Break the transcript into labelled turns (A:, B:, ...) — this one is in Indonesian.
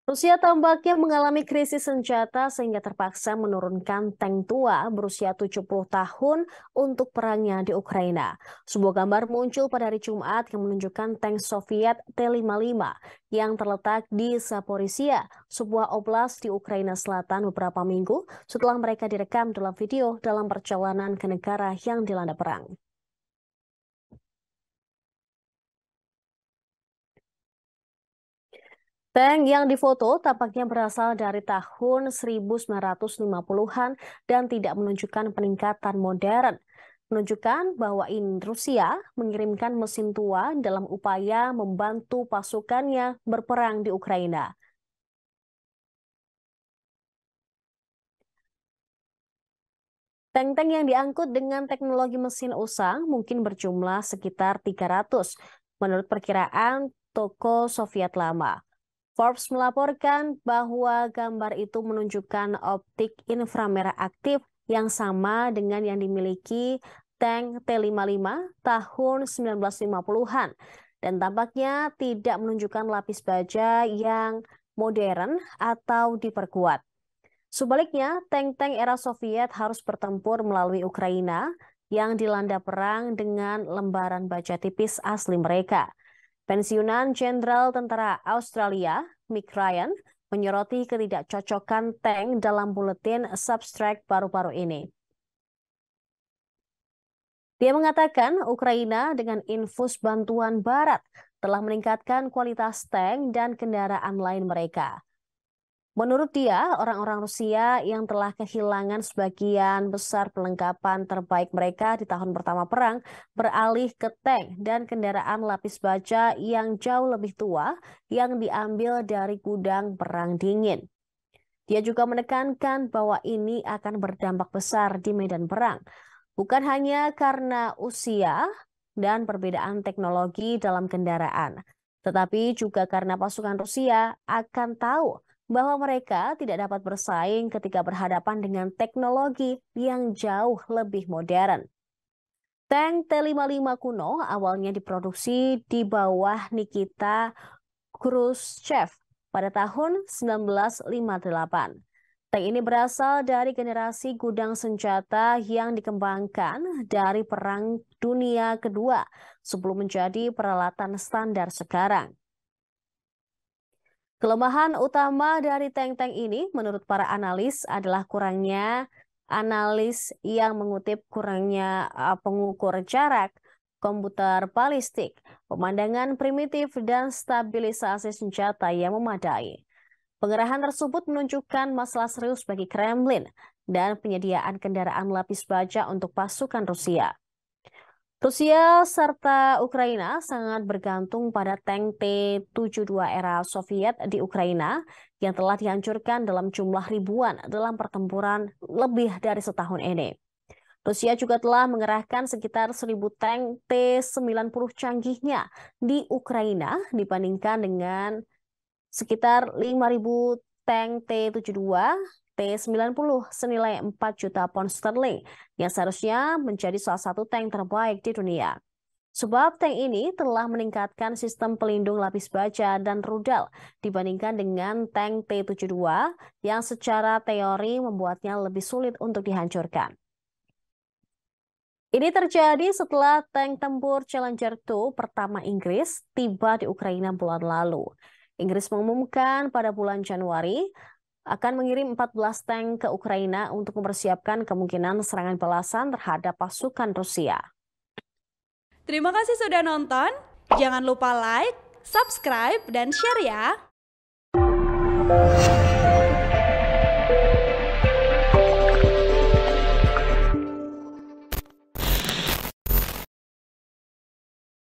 A: Rusia tampaknya mengalami krisis senjata sehingga terpaksa menurunkan tank tua berusia 70 tahun untuk perangnya di Ukraina. Sebuah gambar muncul pada hari Jumat yang menunjukkan tank Soviet T-55 yang terletak di Zaporizhia, sebuah oblast di Ukraina Selatan beberapa minggu setelah mereka direkam dalam video dalam perjalanan ke negara yang dilanda perang. Tank yang difoto tampaknya berasal dari tahun 1950-an dan tidak menunjukkan peningkatan modern. Menunjukkan bahwa Rusia mengirimkan mesin tua dalam upaya membantu pasukannya berperang di Ukraina. Tank-tank yang diangkut dengan teknologi mesin usang mungkin berjumlah sekitar 300, menurut perkiraan toko Soviet lama. Forbes melaporkan bahwa gambar itu menunjukkan optik inframerah aktif yang sama dengan yang dimiliki tank T-55 tahun 1950-an dan tampaknya tidak menunjukkan lapis baja yang modern atau diperkuat. Sebaliknya, tank-tank era Soviet harus bertempur melalui Ukraina yang dilanda perang dengan lembaran baja tipis asli mereka. Pensiunan Jenderal Tentara Australia, Mick Ryan, menyoroti ketidakcocokan tank dalam buletin Substract baru-baru ini. Dia mengatakan Ukraina dengan infus bantuan Barat telah meningkatkan kualitas tank dan kendaraan lain mereka. Menurut dia, orang-orang Rusia yang telah kehilangan sebagian besar perlengkapan terbaik mereka di tahun pertama perang beralih ke tank dan kendaraan lapis baja yang jauh lebih tua yang diambil dari gudang perang dingin. Dia juga menekankan bahwa ini akan berdampak besar di medan perang, bukan hanya karena usia dan perbedaan teknologi dalam kendaraan, tetapi juga karena pasukan Rusia akan tahu bahwa mereka tidak dapat bersaing ketika berhadapan dengan teknologi yang jauh lebih modern. Tank T-55 kuno awalnya diproduksi di bawah Nikita Khrushchev pada tahun 1958. Tank ini berasal dari generasi gudang senjata yang dikembangkan dari Perang Dunia Kedua sebelum menjadi peralatan standar sekarang. Kelemahan utama dari tank-tank ini menurut para analis adalah kurangnya analis yang mengutip kurangnya pengukur jarak, komputer balistik, pemandangan primitif, dan stabilisasi senjata yang memadai. Pengerahan tersebut menunjukkan masalah serius bagi Kremlin dan penyediaan kendaraan lapis baja untuk pasukan Rusia. Rusia serta Ukraina sangat bergantung pada tank T-72 era Soviet di Ukraina yang telah dihancurkan dalam jumlah ribuan dalam pertempuran lebih dari setahun ini. Rusia juga telah mengerahkan sekitar 1.000 tank T-90 canggihnya di Ukraina dibandingkan dengan sekitar 5.000 tank T-72 T-90 senilai 4 juta pound sterling yang seharusnya menjadi salah satu tank terbaik di dunia. Sebab tank ini telah meningkatkan sistem pelindung lapis baja dan rudal dibandingkan dengan tank T-72 yang secara teori membuatnya lebih sulit untuk dihancurkan. Ini terjadi setelah tank tempur Challenger 2 pertama Inggris tiba di Ukraina bulan lalu. Inggris mengumumkan pada bulan Januari akan mengirim 14 tank ke Ukraina untuk mempersiapkan kemungkinan serangan balasan terhadap pasukan Rusia.
B: Terima kasih sudah nonton. Jangan lupa like, subscribe, dan share ya.